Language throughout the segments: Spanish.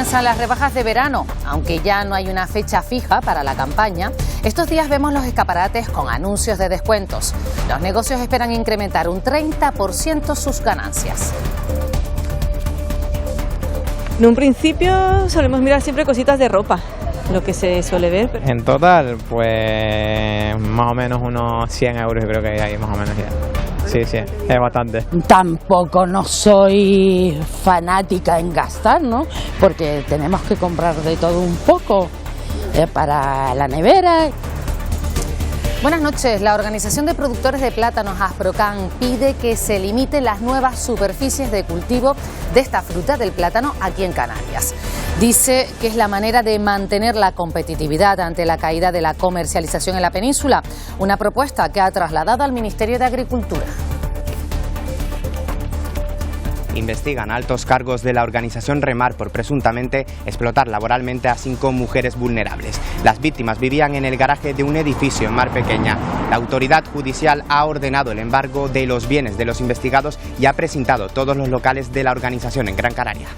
comienzan las rebajas de verano, aunque ya no hay una fecha fija para la campaña. Estos días vemos los escaparates con anuncios de descuentos. Los negocios esperan incrementar un 30% sus ganancias. En un principio solemos mirar siempre cositas de ropa, lo que se suele ver. En total, pues más o menos unos 100 euros creo que hay más o menos ya. Sí, es bastante. Tampoco no soy fanática en gastar, ¿no? Porque tenemos que comprar de todo un poco para la nevera. Buenas noches. La Organización de Productores de Plátanos Asprocan pide que se limiten las nuevas superficies de cultivo de esta fruta del plátano aquí en Canarias. Dice que es la manera de mantener la competitividad ante la caída de la comercialización en la península, una propuesta que ha trasladado al Ministerio de Agricultura. Investigan altos cargos de la organización Remar por presuntamente explotar laboralmente a 5 mujeres vulnerables. Las víctimas vivían en el garaje de un edificio en Mar Pequeña. La autoridad judicial ha ordenado el embargo de los bienes de los investigados y ha precintado todos los locales de la organización en Gran Canaria.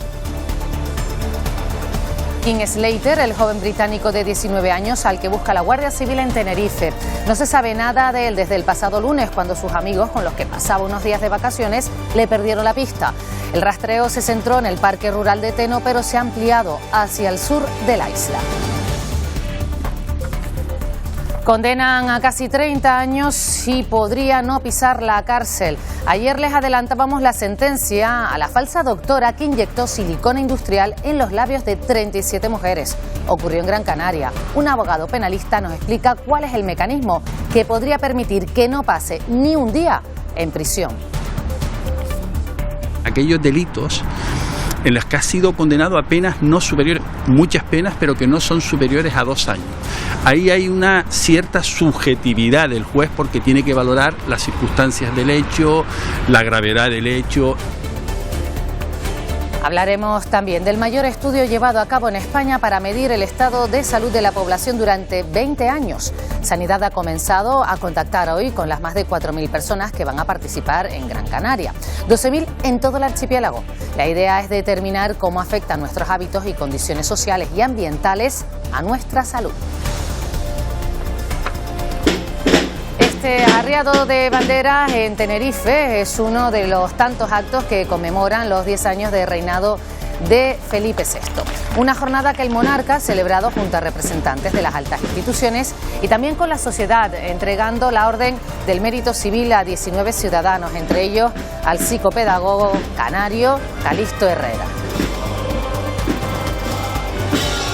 King Slater, el joven británico de 19 años al que busca la Guardia Civil en Tenerife. No se sabe nada de él desde el pasado lunes, cuando sus amigos, con los que pasaba unos días de vacaciones, le perdieron la pista. El rastreo se centró en el Parque Rural de Teno, pero se ha ampliado hacia el sur de la isla. Condenan a casi 30 años y podría no pisar la cárcel. Ayer les adelantábamos la sentencia a la falsa doctora que inyectó silicona industrial en los labios de 37 mujeres. Ocurrió en Gran Canaria. Un abogado penalista nos explica cuál es el mecanismo que podría permitir que no pase ni un día en prisión. Aquellos delitos en los que ha sido condenado a penas no superiores, muchas penas, pero que no son superiores a 2 años. Ahí hay una cierta subjetividad del juez porque tiene que valorar las circunstancias del hecho, la gravedad del hecho. Hablaremos también del mayor estudio llevado a cabo en España para medir el estado de salud de la población durante 20 años. Sanidad ha comenzado a contactar hoy con las más de 4.000 personas que van a participar en Gran Canaria, 12.000 en todo el archipiélago. La idea es determinar cómo afectan nuestros hábitos y condiciones sociales y ambientales a nuestra salud. Este arriado de banderas en Tenerife es uno de los tantos actos que conmemoran los 10 años de reinado de Felipe VI. Una jornada que el monarca ha celebrado junto a representantes de las altas instituciones y también con la sociedad, entregando la Orden del Mérito Civil a 19 ciudadanos, entre ellos al psicopedagogo canario Calixto Herrera.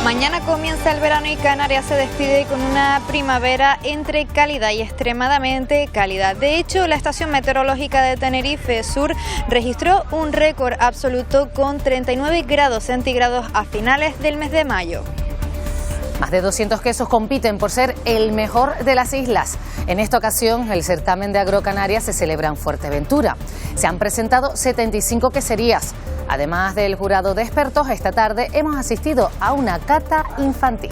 Mañana comienza el verano y Canarias se despide con una primavera entre cálida y extremadamente cálida. De hecho, la estación meteorológica de Tenerife Sur registró un récord absoluto con 39 grados centígrados a finales del mes de mayo. Más de 200 quesos compiten por ser el mejor de las islas. En esta ocasión, el certamen de Agrocanarias se celebra en Fuerteventura. Se han presentado 75 queserías. Además del jurado de expertos, esta tarde hemos asistido a una cata infantil.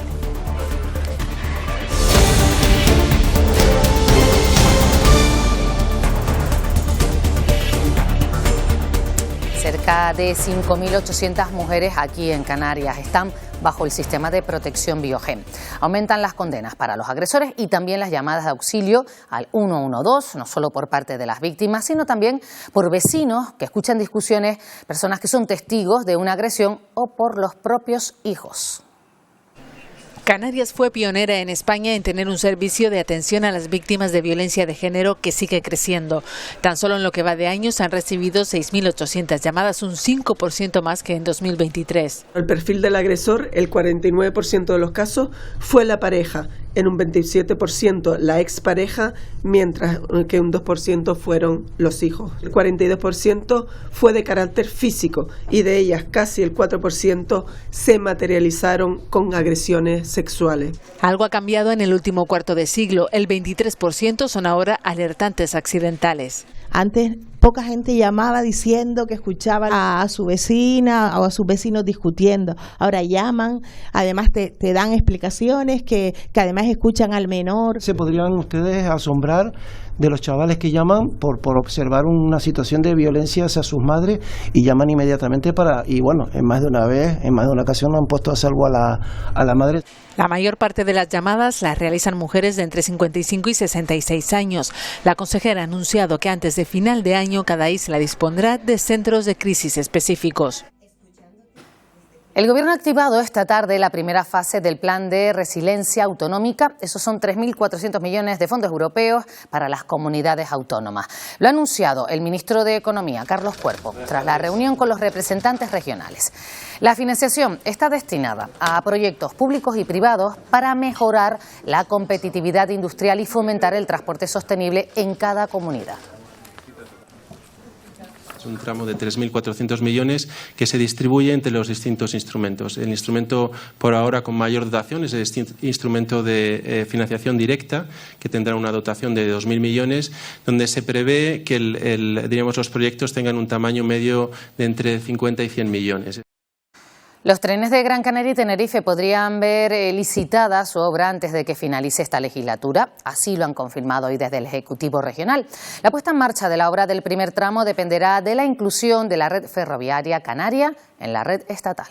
Cerca de 5.800 mujeres aquí en Canarias están bajo el sistema de protección Biogen. Aumentan las condenas para los agresores y también las llamadas de auxilio al 112, no solo por parte de las víctimas, sino también por vecinos que escuchan discusiones, personas que son testigos de una agresión o por los propios hijos. Canarias fue pionera en España en tener un servicio de atención a las víctimas de violencia de género que sigue creciendo. Tan solo en lo que va de año se han recibido 6.800 llamadas, un 5% más que en 2023. El perfil del agresor, el 49% de los casos fue la pareja, en un 27% la expareja, mientras que un 2% fueron los hijos. El 42% fue de carácter físico y de ellas casi el 4% se materializaron con agresiones sexuales. Algo ha cambiado en el último cuarto de siglo. El 23% son ahora alertantes accidentales. Antes poca gente llamaba diciendo que escuchaba a su vecina o a sus vecinos discutiendo. Ahora llaman, además te dan explicaciones que además escuchan al menor. ¿Se podrían ustedes asombrar de los chavales que llaman por observar una situación de violencia hacia sus madres y llaman inmediatamente y bueno, en más de una vez, en más de una ocasión han puesto a salvo a la madre? La mayor parte de las llamadas las realizan mujeres de entre 55 y 66 años. La consejera ha anunciado que antes de final de año cada isla dispondrá de centros de crisis específicos. El Gobierno ha activado esta tarde la primera fase del Plan de Resiliencia Autonómica. Esos son 3.400 millones de fondos europeos para las comunidades autónomas. Lo ha anunciado el ministro de Economía, Carlos Cuerpo, tras la reunión con los representantes regionales. La financiación está destinada a proyectos públicos y privados para mejorar la competitividad industrial y fomentar el transporte sostenible en cada comunidad. Un tramo de 3.400 millones que se distribuye entre los distintos instrumentos. El instrumento por ahora con mayor dotación es el instrumento de financiación directa, que tendrá una dotación de 2.000 millones, donde se prevé que los proyectos tengan un tamaño medio de entre 50 y 100 millones. Los trenes de Gran Canaria y Tenerife podrían ver licitada su obra antes de que finalice esta legislatura. Así lo han confirmado hoy desde el Ejecutivo Regional. La puesta en marcha de la obra del primer tramo dependerá de la inclusión de la red ferroviaria canaria en la red estatal.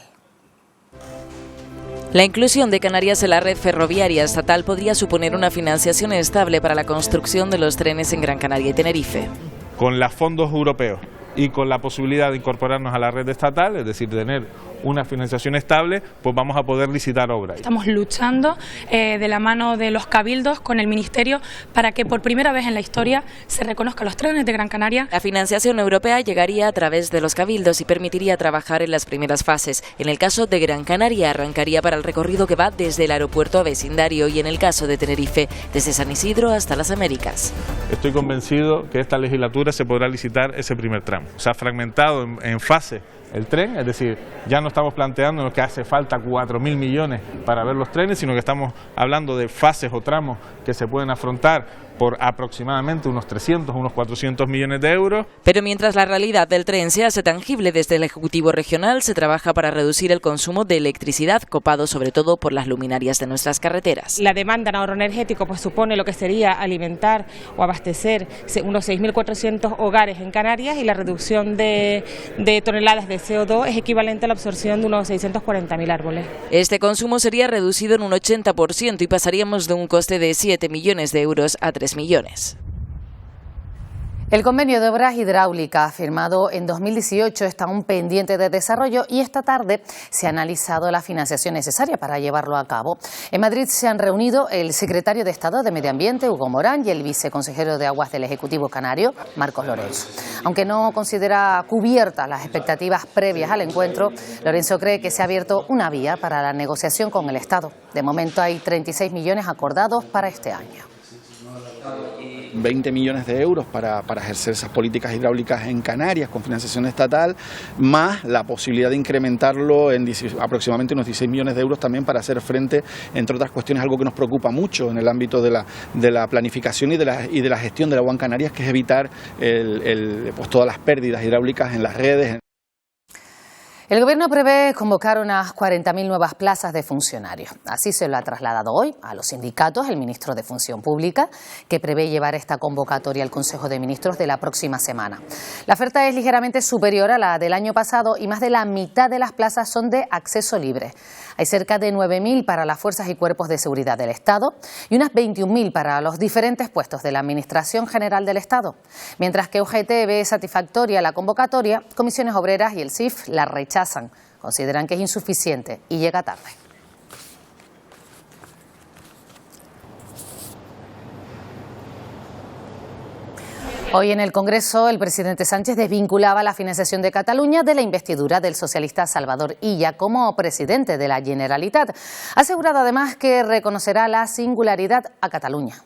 La inclusión de Canarias en la red ferroviaria estatal podría suponer una financiación estable para la construcción de los trenes en Gran Canaria y Tenerife. Con los fondos europeos y con la posibilidad de incorporarnos a la red estatal, es decir, tener una financiación estable, pues vamos a poder licitar obras. Estamos luchando de la mano de los cabildos con el Ministerio para que por primera vez en la historia se reconozcan los trenes de Gran Canaria. La financiación europea llegaría a través de los cabildos y permitiría trabajar en las primeras fases. En el caso de Gran Canaria arrancaría para el recorrido que va desde el aeropuerto a vecindario y en el caso de Tenerife desde San Isidro hasta las Américas. Estoy convencido que esta legislatura se podrá licitar ese primer tramo. Se ha fragmentado en fase el tren, es decir, ya no estamos planteando que hace falta 4.000 millones para ver los trenes, sino que estamos hablando de fases o tramos que se pueden afrontar por aproximadamente unos 300, unos 400 millones de euros. Pero mientras la realidad del tren se hace tangible desde el Ejecutivo Regional, se trabaja para reducir el consumo de electricidad, copado sobre todo por las luminarias de nuestras carreteras. La demanda en ahorro energético pues supone lo que sería alimentar o abastecer unos 6.400 hogares en Canarias, y la reducción de toneladas de CO2 es equivalente a la absorción de unos 640.000 árboles. Este consumo sería reducido en un 80% y pasaríamos de un coste de 7 millones de euros a 3 millones. El convenio de obras hidráulicas firmado en 2018 está aún pendiente de desarrollo y esta tarde se ha analizado la financiación necesaria para llevarlo a cabo. En Madrid se han reunido el secretario de Estado de Medio Ambiente, Hugo Morán, y el viceconsejero de Aguas del Ejecutivo Canario, Marcos Lorenzo. Aunque no considera cubiertas las expectativas previas al encuentro, Lorenzo cree que se ha abierto una vía para la negociación con el Estado. De momento hay 36 millones acordados para este año. 20 millones de euros para ejercer esas políticas hidráulicas en Canarias con financiación estatal, más la posibilidad de incrementarlo en aproximadamente unos 16 millones de euros también para hacer frente, entre otras cuestiones, algo que nos preocupa mucho en el ámbito de la planificación y de la gestión del agua en Canarias, que es evitar pues todas las pérdidas hidráulicas en las redes. El Gobierno prevé convocar unas 40.000 nuevas plazas de funcionarios. Así se lo ha trasladado hoy a los sindicatos el ministro de Función Pública, que prevé llevar esta convocatoria al Consejo de Ministros de la próxima semana. La oferta es ligeramente superior a la del año pasado y más de la mitad de las plazas son de acceso libre. Hay cerca de 9.000 para las fuerzas y cuerpos de seguridad del Estado y unas 21.000 para los diferentes puestos de la Administración General del Estado. Mientras que UGT ve satisfactoria la convocatoria, Comisiones Obreras y el CIF la rechazan. Consideran que es insuficiente y llega tarde. Hoy en el Congreso el presidente Sánchez desvinculaba la financiación de Cataluña de la investidura del socialista Salvador Illa como presidente de la Generalitat. Ha asegurado además que reconocerá la singularidad a Cataluña.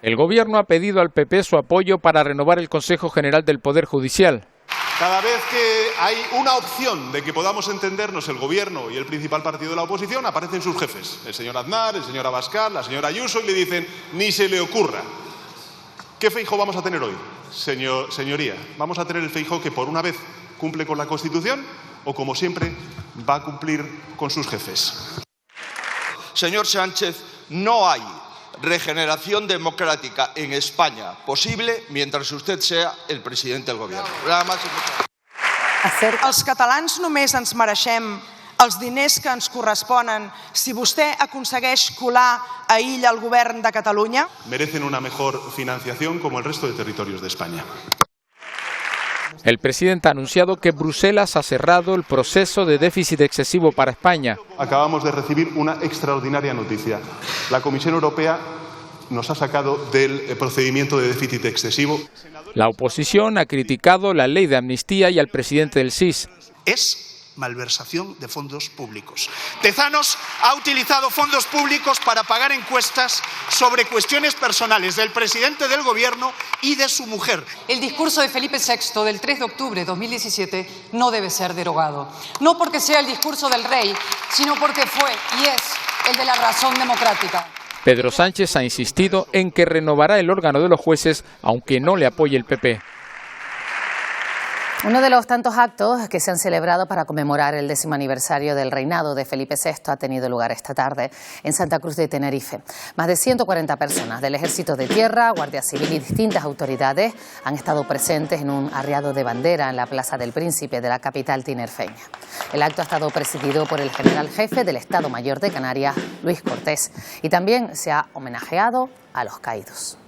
El Gobierno ha pedido al PP su apoyo para renovar el Consejo General del Poder Judicial. Cada vez que hay una opción de que podamos entendernos el Gobierno y el principal partido de la oposición, aparecen sus jefes, el señor Aznar, el señor Abascal, la señora Ayuso, y le dicen, ni se le ocurra. ¿Qué Feijóo vamos a tener hoy, señoría? ¿Vamos a tener el Feijóo que por una vez cumple con la Constitución o, como siempre, va a cumplir con sus jefes? Señor Sánchez, no hay regeneración democrática en España posible mientras usted sea el presidente del gobierno. Nada más y muchas gracias. Els catalans només ens mereixem els diners que ens corresponen si vostè aconsegueix colar a illa el govern de Catalunya? Merecen una mejor financiación como el resto de territorios de España. El presidente ha anunciado que Bruselas ha cerrado el proceso de déficit excesivo para España. Acabamos de recibir una extraordinaria noticia. La Comisión Europea nos ha sacado del procedimiento de déficit excesivo. La oposición ha criticado la ley de amnistía y al presidente del SIS. Es malversación de fondos públicos. Tezanos ha utilizado fondos públicos para pagar encuestas sobre cuestiones personales del presidente del gobierno y de su mujer. El discurso de Felipe VI del 3 de octubre de 2017 no debe ser derogado. No porque sea el discurso del rey, sino porque fue y es el de la razón democrática. Pedro Sánchez ha insistido en que renovará el órgano de los jueces, aunque no le apoye el PP. Uno de los tantos actos que se han celebrado para conmemorar el 10º aniversario del reinado de Felipe VI ha tenido lugar esta tarde en Santa Cruz de Tenerife. Más de 140 personas del Ejército de Tierra, Guardia Civil y distintas autoridades han estado presentes en un arriado de bandera en la Plaza del Príncipe de la capital tinerfeña. El acto ha estado presidido por el general jefe del Estado Mayor de Canarias, Luis Cortés, y también se ha homenajeado a los caídos.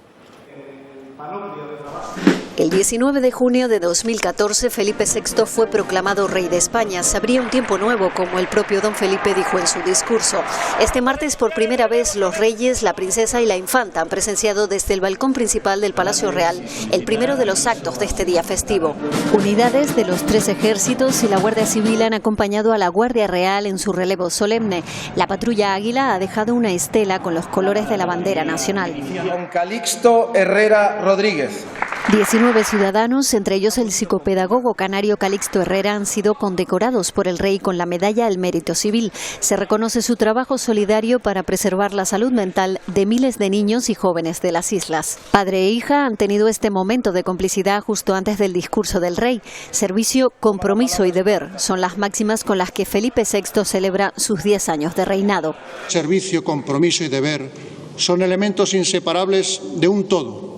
El 19 de junio de 2014, Felipe VI fue proclamado rey de España. Se abría un tiempo nuevo, como el propio don Felipe dijo en su discurso. Este martes, por primera vez, los reyes, la princesa y la infanta han presenciado desde el balcón principal del Palacio Real el primero de los actos de este día festivo. Unidades de los 3 ejércitos y la Guardia Civil han acompañado a la Guardia Real en su relevo solemne. La patrulla Águila ha dejado una estela con los colores de la bandera nacional. Don Calixto Herrera Rodríguez. 19 ciudadanos, entre ellos el psicopedagogo canario Calixto Herrera, han sido condecorados por el rey con la Medalla al Mérito Civil. Se reconoce su trabajo solidario para preservar la salud mental de miles de niños y jóvenes de las islas. Padre e hija han tenido este momento de complicidad justo antes del discurso del rey. Servicio, compromiso y deber son las máximas con las que Felipe VI celebra sus 10 años de reinado. Servicio, compromiso y deber son elementos inseparables de un todo.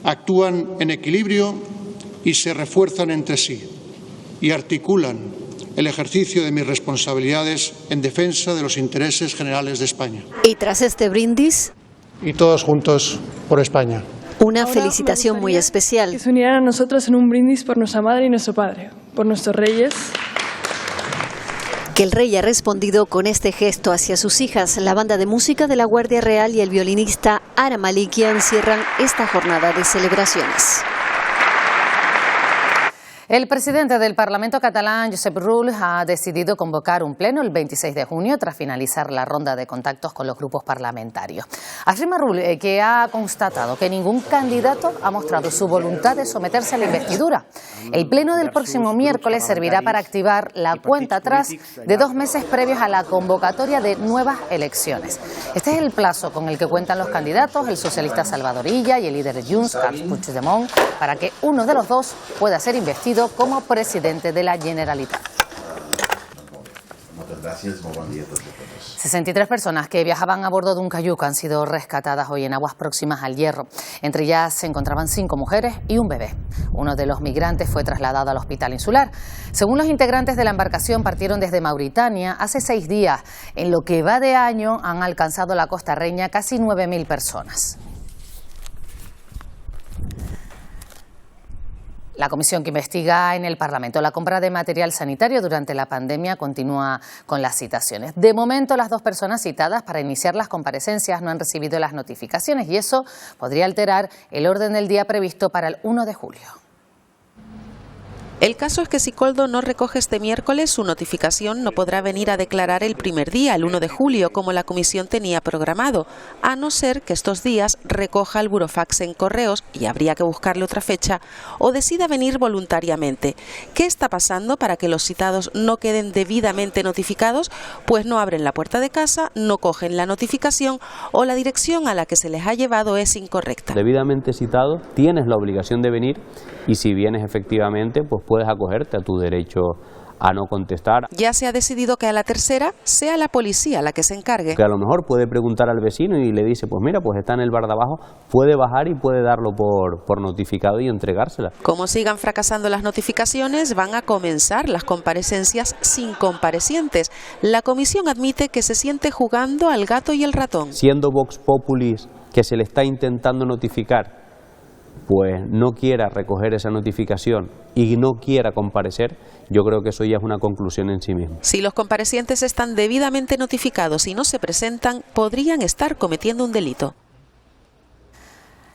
Actúan en equilibrio y se refuerzan entre sí y articulan el ejercicio de mis responsabilidades en defensa de los intereses generales de España. Y tras este brindis, y todos juntos por España. Una felicitación muy especial. Que se unieran a nosotros en un brindis por nuestra madre y nuestro padre, por nuestros reyes. Que el rey ha respondido con este gesto hacia sus hijas. La banda de música de la Guardia Real y el violinista Ara Malikian cierran esta jornada de celebraciones. El presidente del Parlamento catalán, Josep Rull, ha decidido convocar un pleno el 26 de junio tras finalizar la ronda de contactos con los grupos parlamentarios. Afirma Rull que ha constatado que ningún candidato ha mostrado su voluntad de someterse a la investidura. El pleno del próximo miércoles servirá para activar la cuenta atrás de 2 meses previos a la convocatoria de nuevas elecciones. Este es el plazo con el que cuentan los candidatos, el socialista Salvador Illa y el líder de Junts, Carles Puigdemont, para que uno de los dos pueda ser investido como presidente de la Generalitat. 63 personas que viajaban a bordo de un cayuc han sido rescatadas hoy en aguas próximas al Hierro. Entre ellas se encontraban 5 mujeres y un bebé. Uno de los migrantes fue trasladado al hospital insular. Según los integrantes de la embarcación, partieron desde Mauritania hace 6 días. En lo que va de año han alcanzado la costa reña casi 9.000 personas. La comisión que investiga en el Parlamento la compra de material sanitario durante la pandemia continúa con las citaciones. De momento, las 2 personas citadas para iniciar las comparecencias no han recibido las notificaciones y eso podría alterar el orden del día previsto para el 1 de julio. El caso es que si Koldo no recoge este miércoles su notificación, no podrá venir a declarar el primer día, el 1 de julio, como la comisión tenía programado, a no ser que estos días recoja el burofax en correos, y habría que buscarle otra fecha, o decida venir voluntariamente. ¿Qué está pasando para que los citados no queden debidamente notificados? Pues no abren la puerta de casa, no cogen la notificación o la dirección a la que se les ha llevado es incorrecta. Debidamente citado, tienes la obligación de venir y si vienes efectivamente, pues puedes acogerte a tu derecho a no contestar. Ya se ha decidido que a la tercera sea la policía la que se encargue. Que a lo mejor puede preguntar al vecino y le dice, pues mira, pues está en el bar de abajo, puede bajar y puede darlo por notificado y entregársela. Como sigan fracasando las notificaciones, van a comenzar las comparecencias sin comparecientes. La comisión admite que se siente jugando al gato y el ratón. Siendo Vox Populis que se le está intentando notificar, pues no quiera recoger esa notificación y no quiera comparecer, yo creo que eso ya es una conclusión en sí mismo. Si los comparecientes están debidamente notificados y no se presentan, podrían estar cometiendo un delito.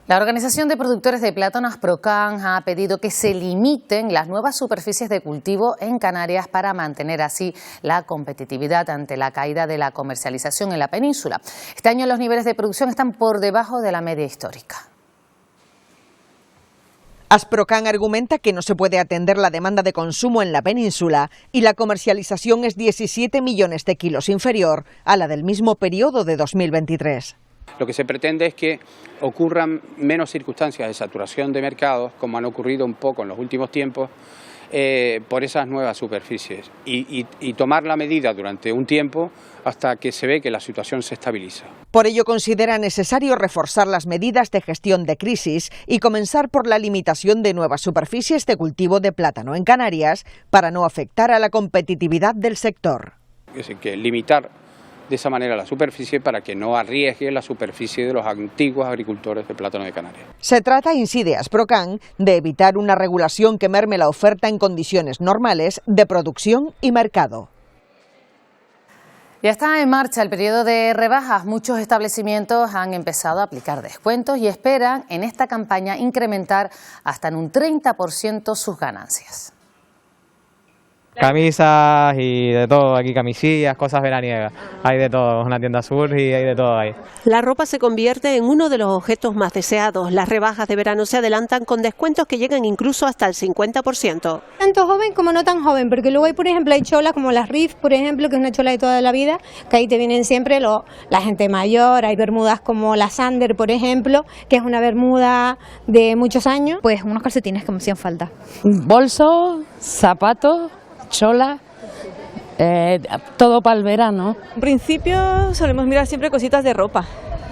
La Organización de Productores de Plátanos Procan ha pedido que se limiten las nuevas superficies de cultivo en Canarias para mantener así la competitividad ante la caída de la comercialización en la península. Este año los niveles de producción están por debajo de la media histórica. Asprocan argumenta que no se puede atender la demanda de consumo en la península y la comercialización es 17 millones de kilos inferior a la del mismo periodo de 2023. Lo que se pretende es que ocurran menos circunstancias de saturación de mercados, como han ocurrido un poco en los últimos tiempos, por esas nuevas superficies y tomar la medida durante un tiempo hasta que se ve que la situación se estabiliza. Por ello considera necesario reforzar las medidas de gestión de crisis y comenzar por la limitación de nuevas superficies de cultivo de plátano en Canarias para no afectar a la competitividad del sector. Es decir, que limitar de esa manera la superficie para que no arriesgue la superficie de los antiguos agricultores de plátano de Canarias. Se trata, incide Asprocan, de evitar una regulación que merme la oferta en condiciones normales de producción y mercado. Ya está en marcha el periodo de rebajas. Muchos establecimientos han empezado a aplicar descuentos y esperan en esta campaña incrementar hasta en un 30% sus ganancias. Camisas y de todo, aquí camisillas, cosas veraniegas, hay de todo, es una tienda sur y hay de todo ahí. La ropa se convierte en uno de los objetos más deseados. Las rebajas de verano se adelantan con descuentos que llegan incluso hasta el 50%. Tanto joven como no tan joven, porque luego hay, por ejemplo, hay cholas como las Riff, por ejemplo, que es una chola de toda la vida, que ahí te vienen siempre la gente mayor, hay bermudas como la Sander, por ejemplo, que es una bermuda de muchos años. Pues unos calcetines que me hacían falta. Bolsos, zapatos, chola, todo para el verano. En principio solemos mirar siempre cositas de ropa,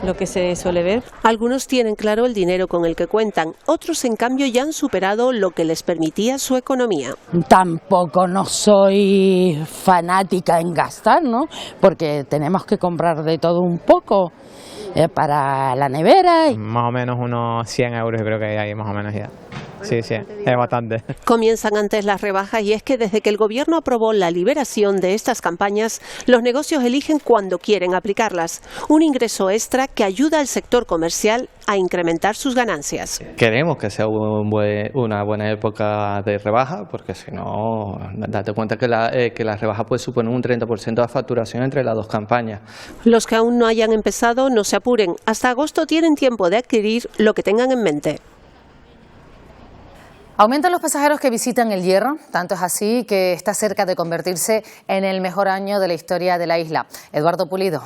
lo que se suele ver. Algunos tienen claro el dinero con el que cuentan, otros en cambio ya han superado lo que les permitía su economía. Tampoco no soy fanática en gastar, ¿no? Porque tenemos que comprar de todo un poco para la nevera. Más o menos unos 100 euros creo que hay más o menos ya. Sí, es bastante. Comienzan antes las rebajas y es que desde que el gobierno aprobó la liberación de estas campañas, los negocios eligen cuándo quieren aplicarlas. Un ingreso extra que ayuda al sector comercial a incrementar sus ganancias. Queremos que sea una buena época de rebaja, porque si no, date cuenta que la rebaja puede suponer un 30% de facturación entre las dos campañas. Los que aún no hayan empezado, no se apuren. Hasta agosto tienen tiempo de adquirir lo que tengan en mente. Aumentan los pasajeros que visitan El Hierro, tanto es así que está cerca de convertirse en el mejor año de la historia de la isla. Eduardo Pulido.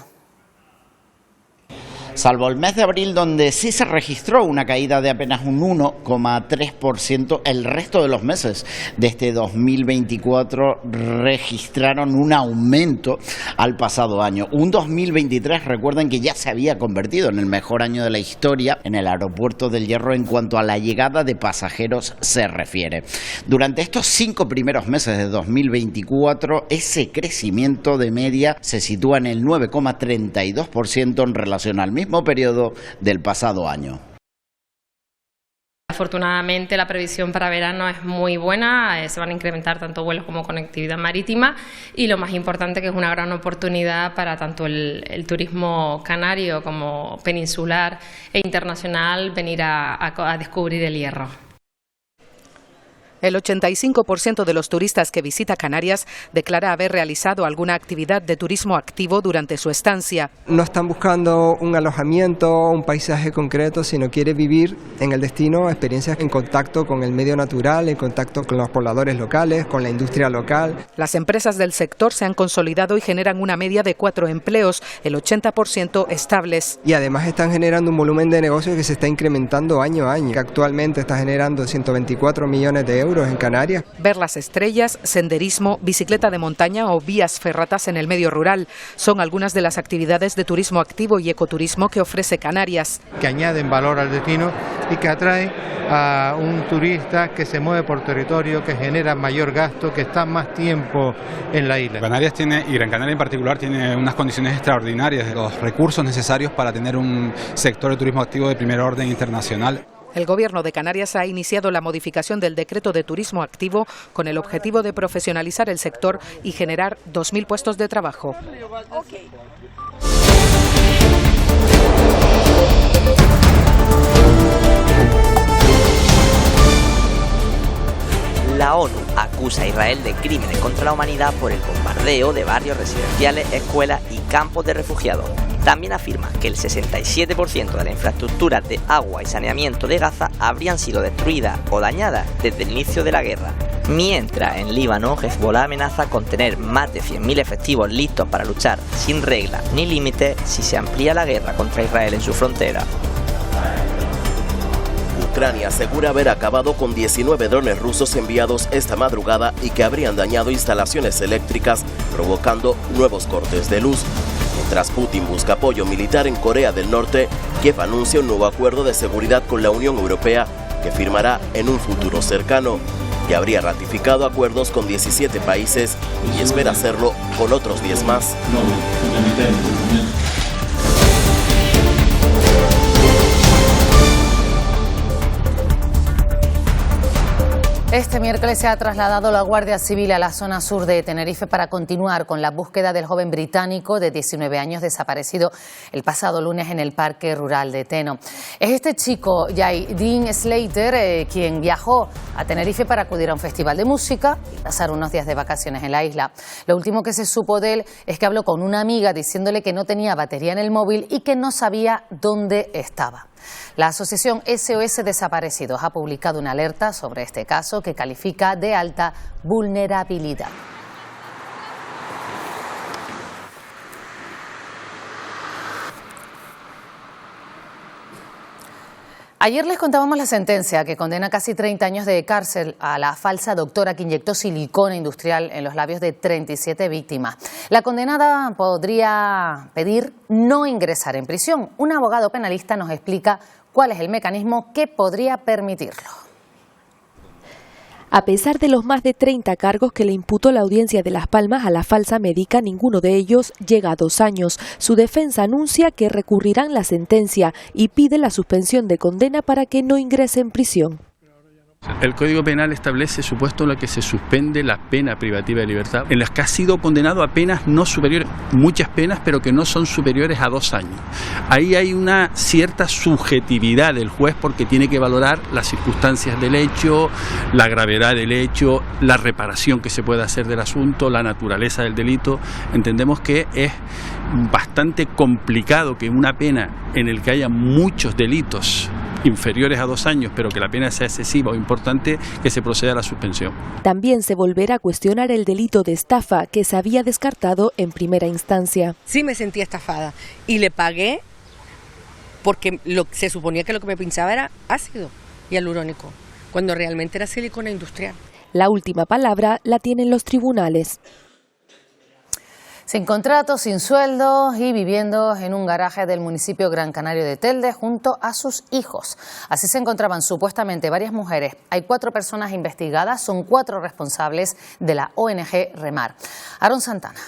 Salvo el mes de abril, donde sí se registró una caída de apenas un 1,3%, el resto de los meses de este 2024 registraron un aumento al pasado año. Un 2023, recuerden que ya se había convertido en el mejor año de la historia en el aeropuerto del Hierro en cuanto a la llegada de pasajeros se refiere. Durante estos 5 primeros meses de 2024, ese crecimiento de media se sitúa en el 9,32% en relación al mismo periodo del pasado año. Afortunadamente la previsión para verano es muy buena, se van a incrementar tanto vuelos como conectividad marítima y lo más importante que es una gran oportunidad para tanto el turismo canario como peninsular e internacional venir a descubrir El Hierro. El 85% de los turistas que visita Canarias declara haber realizado alguna actividad de turismo activo durante su estancia. No están buscando un alojamiento o un paisaje concreto, sino quiere vivir en el destino experiencias en contacto con el medio natural, en contacto con los pobladores locales, con la industria local. Las empresas del sector se han consolidado y generan una media de 4 empleos, el 80% estables. Y además están generando un volumen de negocio que se está incrementando año a año, que actualmente está generando 124 millones de euros en Canarias. Ver las estrellas, senderismo, bicicleta de montaña o vías ferratas en el medio rural son algunas de las actividades de turismo activo y ecoturismo que ofrece Canarias. Que añaden valor al destino y que atrae a un turista que se mueve por territorio, que genera mayor gasto, que está más tiempo en la isla. Canarias tiene, y Gran Canaria en particular, tiene unas condiciones extraordinarias, los recursos necesarios para tener un sector de turismo activo de primer orden internacional. El Gobierno de Canarias ha iniciado la modificación del decreto de turismo activo con el objetivo de profesionalizar el sector y generar 2.000 puestos de trabajo. La ONU acusa a Israel de crímenes contra la humanidad por el bombardeo de barrios residenciales, escuelas y campos de refugiados. También afirma que el 67% de la infraestructura de agua y saneamiento de Gaza habrían sido destruidas o dañadas desde el inicio de la guerra. Mientras en Líbano, Hezbollah amenaza con tener más de 100.000 efectivos listos para luchar sin reglas ni límites si se amplía la guerra contra Israel en su frontera. Ucrania asegura haber acabado con 19 drones rusos enviados esta madrugada y que habrían dañado instalaciones eléctricas, provocando nuevos cortes de luz. Mientras Putin busca apoyo militar en Corea del Norte, Kiev anuncia un nuevo acuerdo de seguridad con la Unión Europea que firmará en un futuro cercano. Y habría ratificado acuerdos con 17 países y espera hacerlo con otros 10 más. Este miércoles se ha trasladado la Guardia Civil a la zona sur de Tenerife para continuar con la búsqueda del joven británico de 19 años desaparecido el pasado lunes en el Parque Rural de Teno. Es este chico, Dean Slater, quien viajó a Tenerife para acudir a un festival de música y pasar unos días de vacaciones en la isla. Lo último que se supo de él es que habló con una amiga diciéndole que no tenía batería en el móvil y que no sabía dónde estaba. La asociación SOS Desaparecidos ha publicado una alerta sobre este caso que califica de alta vulnerabilidad. Ayer les contábamos la sentencia que condena casi 30 años de cárcel a la falsa doctora que inyectó silicona industrial en los labios de 37 víctimas. La condenada podría pedir no ingresar en prisión. Un abogado penalista nos explica cuál es el mecanismo que podría permitirlo. A pesar de los más de 30 cargos que le imputó la Audiencia de Las Palmas a la falsa médica, ninguno de ellos llega a 2 años. Su defensa anuncia que recurrirán la sentencia y pide la suspensión de condena para que no ingrese en prisión. El Código Penal establece supuesto en la que se suspende la pena privativa de libertad, en las que ha sido condenado a penas no superiores, muchas penas, pero que no son superiores a 2 años. Ahí hay una cierta subjetividad del juez porque tiene que valorar las circunstancias del hecho, la gravedad del hecho, la reparación que se puede hacer del asunto, la naturaleza del delito. Entendemos que es bastante complicado que una pena en el que haya muchos delitos inferiores a 2 años, pero que la pena sea excesiva o importante, que se proceda a la suspensión. También se volverá a cuestionar el delito de estafa que se había descartado en primera instancia. Sí me sentí estafada y le pagué porque se suponía que lo que me pinchaba era ácido hialurónico, cuando realmente era silicona industrial. La última palabra la tienen los tribunales. Sin contrato, sin sueldo y viviendo en un garaje del municipio Gran Canario de Telde junto a sus hijos. Así se encontraban supuestamente varias mujeres. Hay 4 personas investigadas, son 4 responsables de la ONG Remar. Aarón Santana.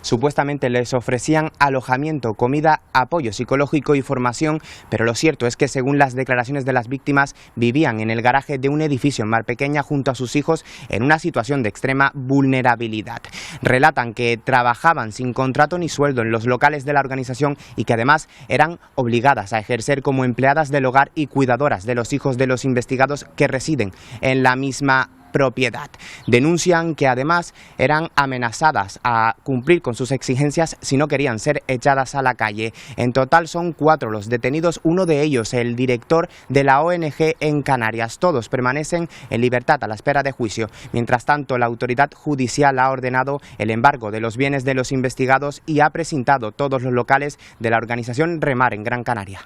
Supuestamente les ofrecían alojamiento, comida, apoyo psicológico y formación, pero lo cierto es que según las declaraciones de las víctimas vivían en el garaje de un edificio en Mar Pequeña junto a sus hijos en una situación de extrema vulnerabilidad. Relatan que trabajaban sin contrato ni sueldo en los locales de la organización y que además eran obligadas a ejercer como empleadas del hogar y cuidadoras de los hijos de los investigados que residen en la misma propiedad. Denuncian que además eran amenazadas a cumplir con sus exigencias si no querían ser echadas a la calle. En total son 4 los detenidos, uno de ellos el director de la ONG en Canarias. Todos permanecen en libertad a la espera de juicio. Mientras tanto, la autoridad judicial ha ordenado el embargo de los bienes de los investigados y ha precintado todos los locales de la organización Remar en Gran Canaria.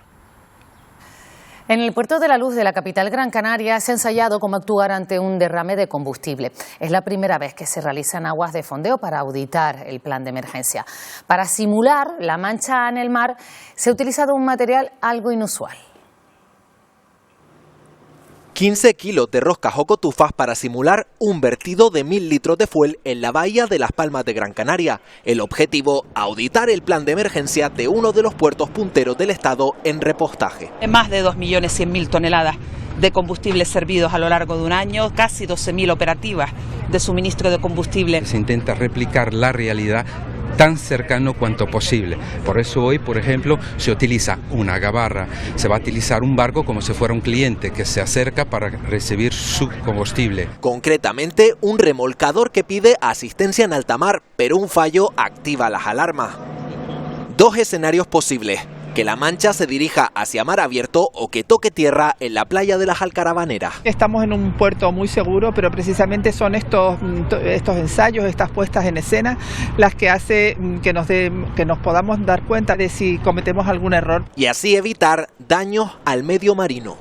En el Puerto de la Luz de la capital Gran Canaria se ha ensayado cómo actuar ante un derrame de combustible. Es la primera vez que se realizan aguas de fondeo para auditar el plan de emergencia. Para simular la mancha en el mar se ha utilizado un material algo inusual. 15 kilos de rosca jocotufas para simular un vertido de 1000 litros de fuel en la bahía de Las Palmas de Gran Canaria. El objetivo, auditar el plan de emergencia de uno de los puertos punteros del estado en repostaje. Más de 2.100.000 toneladas de combustibles servidos a lo largo de un año, casi 12.000 operativas de suministro de combustible. Se intenta replicar la realidad tan cercano cuanto posible. Por eso hoy, por ejemplo, se utiliza una gabarra, se va a utilizar un barco como si fuera un cliente que se acerca para recibir su combustible. Concretamente, un remolcador que pide asistencia en alta mar, pero un fallo activa las alarmas. 2 escenarios posibles: que la mancha se dirija hacia mar abierto o que toque tierra en la playa de las Alcarabaneras. Estamos en un puerto muy seguro, pero precisamente son estos ensayos, estas puestas en escena, las que hace que nos podamos dar cuenta de si cometemos algún error. Y así evitar daños al medio marino.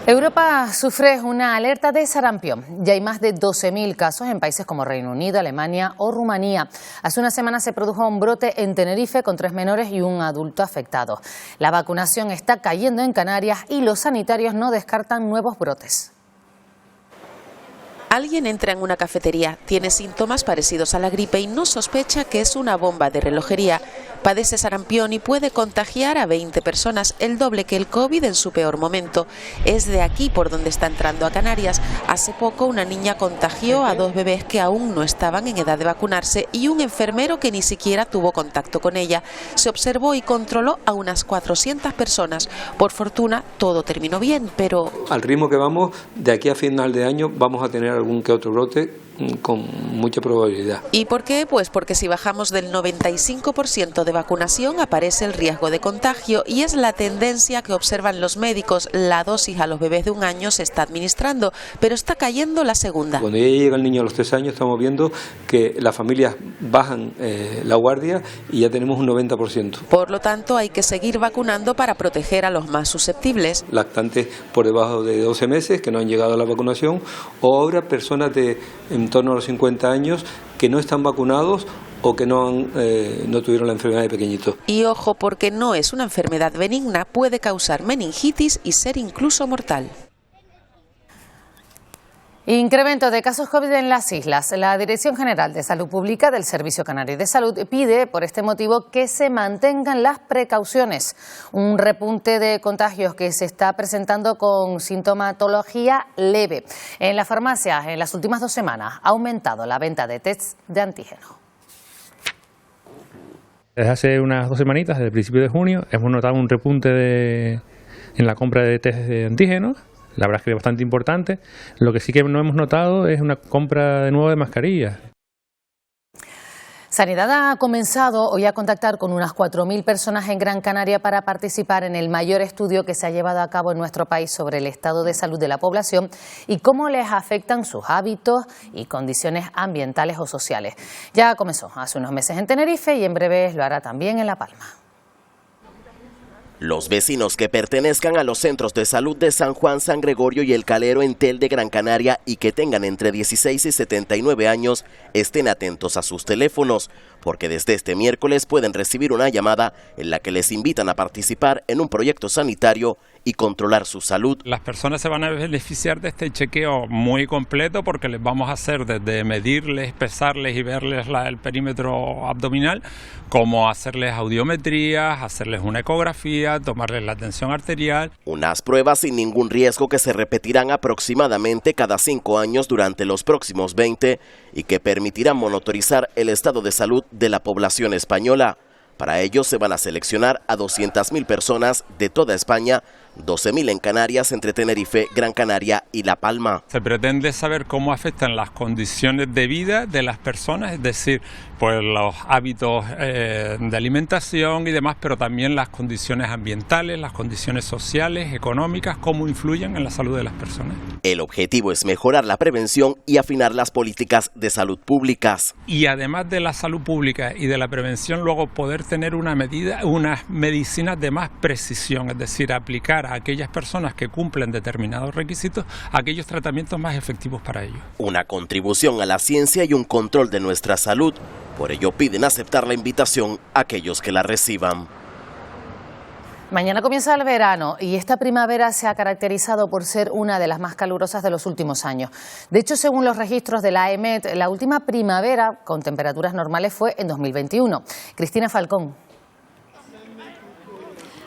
Europa sufre una alerta de sarampión. Ya hay más de 12.000 casos en países como Reino Unido, Alemania o Rumanía. Hace una semana se produjo un brote en Tenerife con 3 menores y un adulto afectado. La vacunación está cayendo en Canarias y los sanitarios no descartan nuevos brotes. Alguien entra en una cafetería, tiene síntomas parecidos a la gripe y no sospecha que es una bomba de relojería. Padece sarampión y puede contagiar a 20 personas, el doble que el COVID en su peor momento. Es de aquí por donde está entrando a Canarias. Hace poco una niña contagió a 2 bebés que aún no estaban en edad de vacunarse y un enfermero que ni siquiera tuvo contacto con ella. Se observó y controló a unas 400 personas. Por fortuna todo terminó bien, pero... Al ritmo que vamos, de aquí a final de año vamos a tener algún que otro brote con mucha probabilidad. ¿Y por qué? Pues porque si bajamos del 95% de vacunación aparece el riesgo de contagio y es la tendencia que observan los médicos. La dosis a los bebés de 1 año se está administrando, pero está cayendo la segunda. Cuando ya llega el niño a los 3 años estamos viendo que las familias bajan la guardia y ya tenemos un 90%. Por lo tanto hay que seguir vacunando para proteger a los más susceptibles. Lactantes por debajo de 12 meses que no han llegado a la vacunación, o ahora personas de en torno a los 50 años que no están vacunados o que no tuvieron la enfermedad de pequeñito. Y ojo, porque no es una enfermedad benigna, puede causar meningitis y ser incluso mortal. Incremento de casos COVID en las islas. La Dirección General de Salud Pública del Servicio Canario de Salud pide por este motivo que se mantengan las precauciones. Un repunte de contagios que se está presentando con sintomatología leve. En las farmacias, en las últimas 2 semanas, ha aumentado la venta de tests de antígeno. Desde hace unas 2 semanitas, desde el principio de junio, hemos notado un repunte en la compra de test de antígenos. La verdad es que es bastante importante. Lo que sí que no hemos notado es una compra de nuevo de mascarillas. Sanidad ha comenzado hoy a contactar con unas 4.000 personas en Gran Canaria para participar en el mayor estudio que se ha llevado a cabo en nuestro país sobre el estado de salud de la población y cómo les afectan sus hábitos y condiciones ambientales o sociales. Ya comenzó hace unos meses en Tenerife y en breve lo hará también en La Palma. Los vecinos que pertenezcan a los centros de salud de San Juan, San Gregorio y El Calero en Tel de Gran Canaria y que tengan entre 16 y 79 años estén atentos a sus teléfonos, porque desde este miércoles pueden recibir una llamada en la que les invitan a participar en un proyecto sanitario y controlar su salud. Las personas se van a beneficiar de este chequeo muy completo porque les vamos a hacer desde medirles, pesarles y verles el perímetro abdominal, como hacerles audiometrías, hacerles una ecografía, tomarles la tensión arterial. Unas pruebas sin ningún riesgo que se repetirán aproximadamente cada 5 años durante los próximos 20 y que permitirán monitorizar el estado de salud de la población española. Para ello se van a seleccionar a 200.000 personas de toda España, 12.000 en Canarias, entre Tenerife, Gran Canaria y La Palma. Se pretende saber cómo afectan las condiciones de vida de las personas, es decir, pues los hábitos de alimentación y demás, pero también las condiciones ambientales, las condiciones sociales, económicas, cómo influyen en la salud de las personas. El objetivo es mejorar la prevención y afinar las políticas de salud públicas. Y además de la salud pública y de la prevención, luego poder tener unas medicinas de más precisión, es decir, aplicar a aquellas personas que cumplen determinados requisitos aquellos tratamientos más efectivos para ellos. Una contribución a la ciencia y un control de nuestra salud. Por ello piden aceptar la invitación a aquellos que la reciban. Mañana comienza el verano y esta primavera se ha caracterizado por ser una de las más calurosas de los últimos años. De hecho, según los registros de la AEMET, la última primavera con temperaturas normales fue en 2021. Cristina Falcón.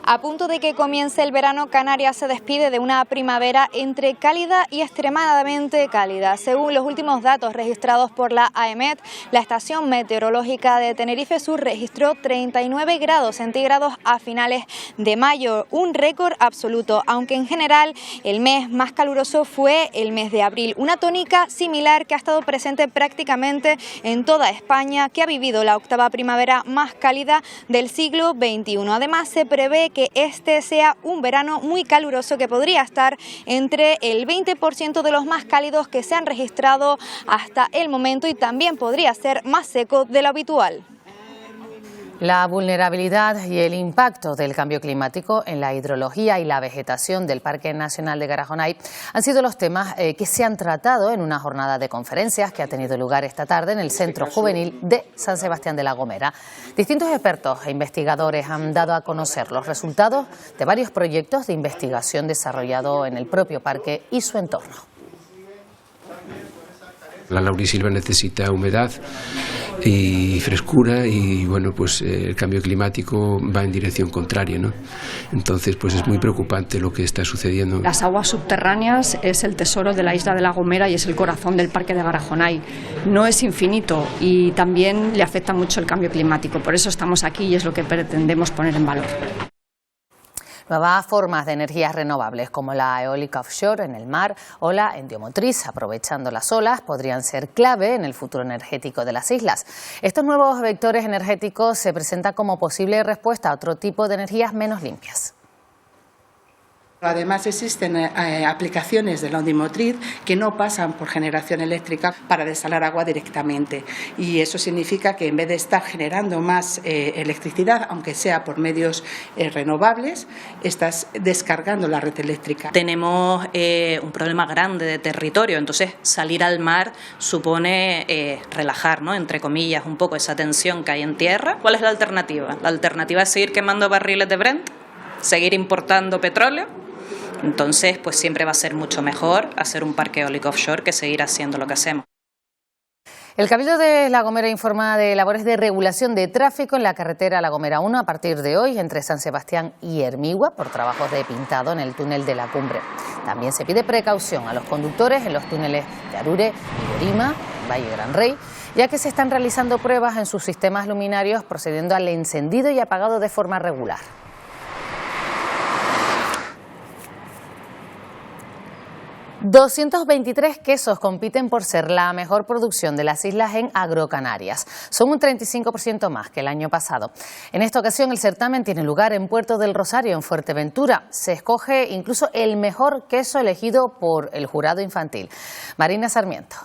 A punto de que comience el verano, Canarias se despide de una primavera entre cálida y extremadamente cálida. Según los últimos datos registrados por la AEMET, la estación meteorológica de Tenerife Sur registró 39 grados centígrados a finales de mayo, un récord absoluto, aunque en general el mes más caluroso fue el mes de abril, una tónica similar que ha estado presente prácticamente en toda España, que ha vivido la octava primavera más cálida del siglo XXI. Además, se prevé que este sea un verano muy caluroso que podría estar entre el 20% de los más cálidos que se han registrado hasta el momento y también podría ser más seco de lo habitual. La vulnerabilidad y el impacto del cambio climático en la hidrología y la vegetación del Parque Nacional de Garajonay han sido los temas que se han tratado en una jornada de conferencias que ha tenido lugar esta tarde en el Centro Juvenil de San Sebastián de la Gomera. Distintos expertos e investigadores han dado a conocer los resultados de varios proyectos de investigación desarrollados en el propio parque y su entorno. La laurisilva necesita humedad y frescura y bueno, pues el cambio climático va en dirección contraria, ¿no? Entonces pues es muy preocupante lo que está sucediendo. Las aguas subterráneas es el tesoro de la isla de La Gomera y es el corazón del Parque de Garajonay. No es infinito y también le afecta mucho el cambio climático, por eso estamos aquí y es lo que pretendemos poner en valor. Nuevas formas de energías renovables como la eólica offshore en el mar o la endiomotriz aprovechando las olas podrían ser clave en el futuro energético de las islas. Estos nuevos vectores energéticos se presentan como posible respuesta a otro tipo de energías menos limpias. Además existen aplicaciones de la ondimotriz que no pasan por generación eléctrica para desalar agua directamente y eso significa que en vez de estar generando más electricidad, aunque sea por medios renovables, estás descargando la red eléctrica. Tenemos un problema grande de territorio, entonces salir al mar supone relajar, ¿no?, entre comillas, un poco esa tensión que hay en tierra. ¿Cuál es la alternativa? La alternativa es seguir quemando barriles de Brent, seguir importando petróleo. Entonces, pues siempre va a ser mucho mejor hacer un parque eólico offshore que seguir haciendo lo que hacemos. El Cabildo de La Gomera informa de labores de regulación de tráfico en la carretera La Gomera 1 a partir de hoy entre San Sebastián y Hermigua por trabajos de pintado en el túnel de la Cumbre. También se pide precaución a los conductores en los túneles de Arure y Orima, Valle Gran Rey, ya que se están realizando pruebas en sus sistemas luminarios procediendo al encendido y apagado de forma regular. ...223 quesos compiten por ser la mejor producción de las islas en Agrocanarias. Son un 35% más que el año pasado. En esta ocasión el certamen tiene lugar en Puerto del Rosario, en Fuerteventura. Se escoge incluso el mejor queso elegido por el jurado infantil. Marina Sarmiento.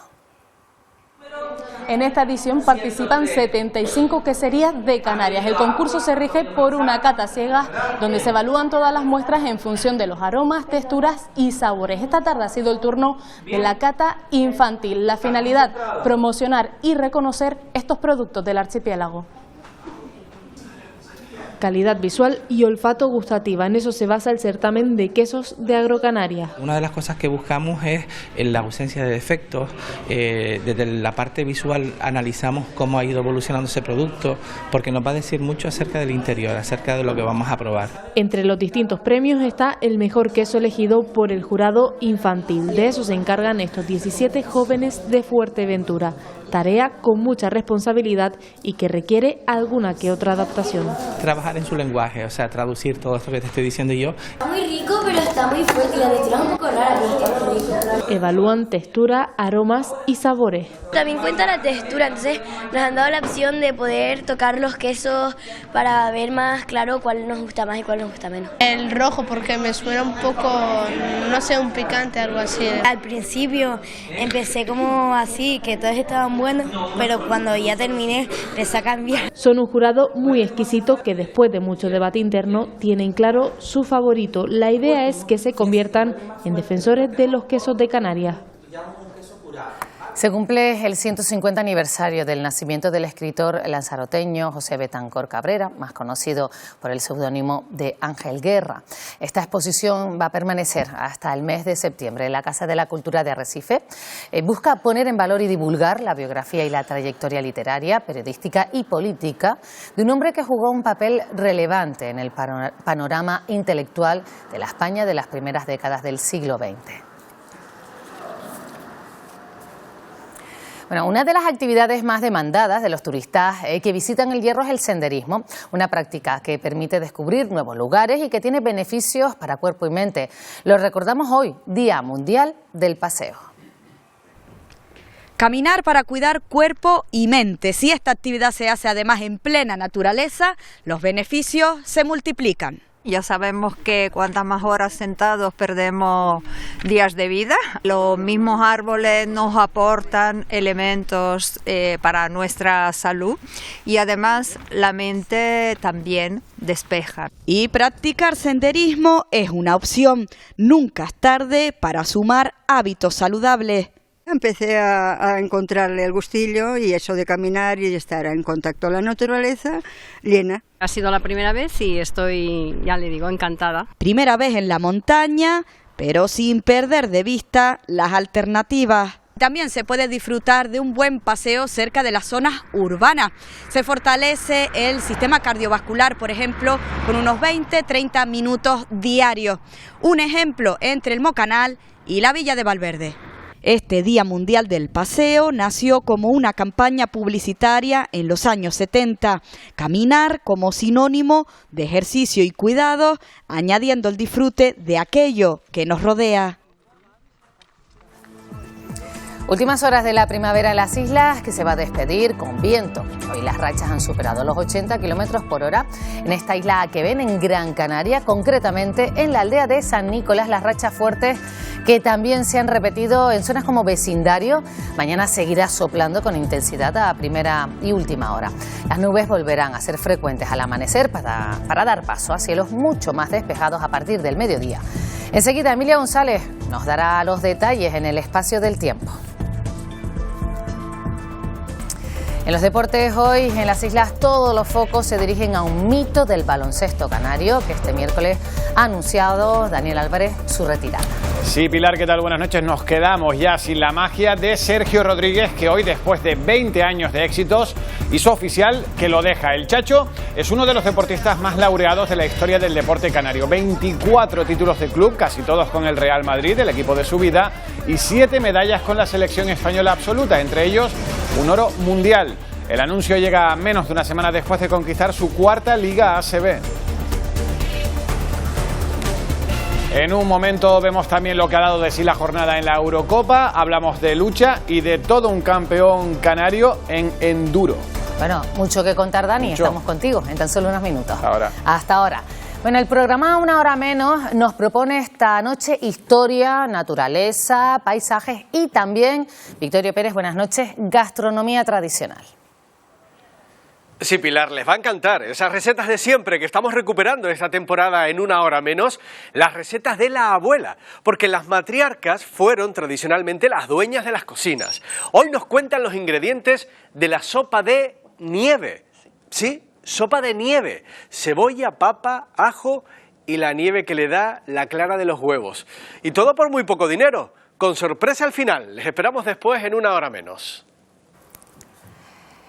En esta edición participan 75 queserías de Canarias. El concurso se rige por una cata ciega donde se evalúan todas las muestras en función de los aromas, texturas y sabores. Esta tarde ha sido el turno de la cata infantil. La finalidad, promocionar y reconocer estos productos del archipiélago. calidad visual y olfato gustativa. En eso se basa el certamen de quesos de Agrocanaria. Una de las cosas que buscamos es la ausencia de defectos. Desde la parte visual analizamos cómo ha ido evolucionando ese producto, porque nos va a decir mucho acerca del interior, acerca de lo que vamos a probar. Entre los distintos premios está el mejor queso elegido por el jurado infantil. De eso se encargan estos 17 jóvenes de Fuerteventura. Tarea con mucha responsabilidad y que requiere alguna que otra adaptación. Trabajar en su lenguaje, o sea, traducir todo esto que te estoy diciendo yo. Está muy rico, pero está muy fuerte y la textura es un poco rara, pero está muy rico. Evalúan textura, aromas y sabores. También cuenta la textura, entonces nos han dado la opción de poder tocar los quesos para ver más claro cuál nos gusta más y cuál nos gusta menos. El rojo, porque me suena un poco, no sé, un picante, algo así. Al principio empecé como así, que todos estaban buenos, pero cuando ya terminé empecé a cambiar. Son un jurado muy exquisito que después de mucho debate interno tienen claro su favorito. La idea es que se conviertan en defensores de los quesos de Canarias. Se cumple el 150 aniversario del nacimiento del escritor lanzaroteño José Betancor Cabrera, más conocido por el seudónimo de Ángel Guerra. Esta exposición va a permanecer hasta el mes de septiembre en la Casa de la Cultura de Arrecife. Busca poner en valor y divulgar la biografía y la trayectoria literaria, periodística y política de un hombre que jugó un papel relevante en el panorama intelectual de la España de las primeras décadas del siglo XX. Bueno, una de las actividades más demandadas de los turistas que visitan el Hierro es el senderismo, una práctica que permite descubrir nuevos lugares y que tiene beneficios para cuerpo y mente. Lo recordamos hoy, Día Mundial del Paseo. Caminar para cuidar cuerpo y mente. Si esta actividad se hace además en plena naturaleza, los beneficios se multiplican. Ya sabemos que cuantas más horas sentados perdemos días de vida. Los mismos árboles nos aportan elementos para nuestra salud y además la mente también despeja. Y practicar senderismo es una opción. Nunca es tarde para sumar hábitos saludables. Empecé a encontrarle el gustillo y eso de caminar y estar en contacto con la naturaleza llena. Ha sido la primera vez y estoy, ya le digo, encantada. Primera vez en la montaña, pero sin perder de vista las alternativas. También se puede disfrutar de un buen paseo cerca de las zonas urbanas. Se fortalece el sistema cardiovascular, por ejemplo, con unos 20-30 minutos diarios. Un ejemplo entre el Mocanal y la Villa de Valverde. Este Día Mundial del Paseo nació como una campaña publicitaria en los años 70. Caminar como sinónimo de ejercicio y cuidado, añadiendo el disfrute de aquello que nos rodea. Últimas horas de la primavera en las islas, que se va a despedir con viento. Hoy las rachas han superado los 80 kilómetros por hora en esta isla que ven en Gran Canaria, concretamente en la aldea de San Nicolás. Las rachas fuertes que también se han repetido en zonas como vecindario. Mañana seguirá soplando con intensidad a primera y última hora. Las nubes volverán a ser frecuentes al amanecer para dar paso a cielos mucho más despejados a partir del mediodía. Enseguida Emilia González nos dará los detalles en el espacio del tiempo. En los deportes hoy en las islas todos los focos se dirigen a un mito del baloncesto canario que este miércoles ha anunciado Daniel Álvarez su retirada. Sí, Pilar, ¿qué tal? Buenas noches. Nos quedamos ya sin la magia de Sergio Rodríguez, que hoy, después de 20 años de éxitos, hizo oficial que lo deja. El Chacho es uno de los deportistas más laureados de la historia del deporte canario. 24 títulos de club, casi todos con el Real Madrid, el equipo de su vida, y 7 medallas con la selección española absoluta, entre ellos un oro mundial. El anuncio llega menos de una semana después de conquistar su cuarta Liga ACB. En un momento vemos también lo que ha dado de sí la jornada en la Eurocopa. Hablamos de lucha y de todo un campeón canario en enduro. Bueno, mucho que contar, Dani. Mucho. Estamos contigo en tan solo unos minutos. Hasta ahora. Bueno, el programa Una Hora Menos nos propone esta noche historia, naturaleza, paisajes y también, Victorio Pérez, buenas noches, gastronomía tradicional. Sí, Pilar, les va a encantar esas recetas de siempre que estamos recuperando esta temporada en Una Hora Menos, las recetas de la abuela, porque las matriarcas fueron tradicionalmente las dueñas de las cocinas. Hoy nos cuentan los ingredientes de la sopa de nieve. ¿Sí? sopa de nieve, cebolla, papa, ajo y la nieve que le da la clara de los huevos. Y todo por muy poco dinero, con sorpresa al final. Les esperamos después en una hora menos.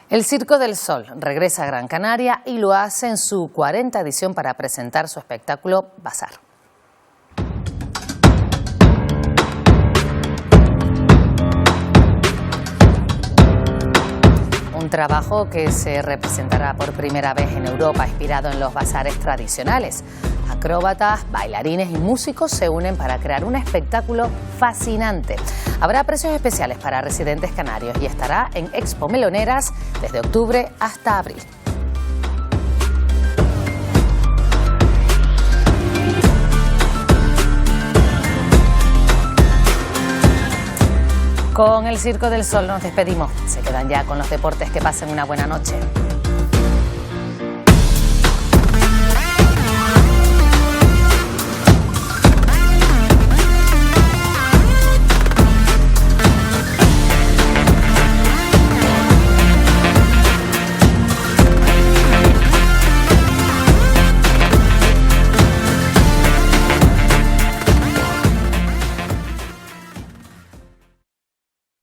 El Circo del Sol regresa a Gran Canaria y lo hace en su 40ª edición para presentar su espectáculo Bazar. Un trabajo que se representará por primera vez en Europa, inspirado en los bazares tradicionales. Acróbatas, bailarines y músicos se unen para crear un espectáculo fascinante. Habrá precios especiales para residentes canarios y estará en Expo Meloneras desde octubre hasta abril. Con el Circo del Sol nos despedimos. Se quedan ya con los deportes. Que pasen una buena noche.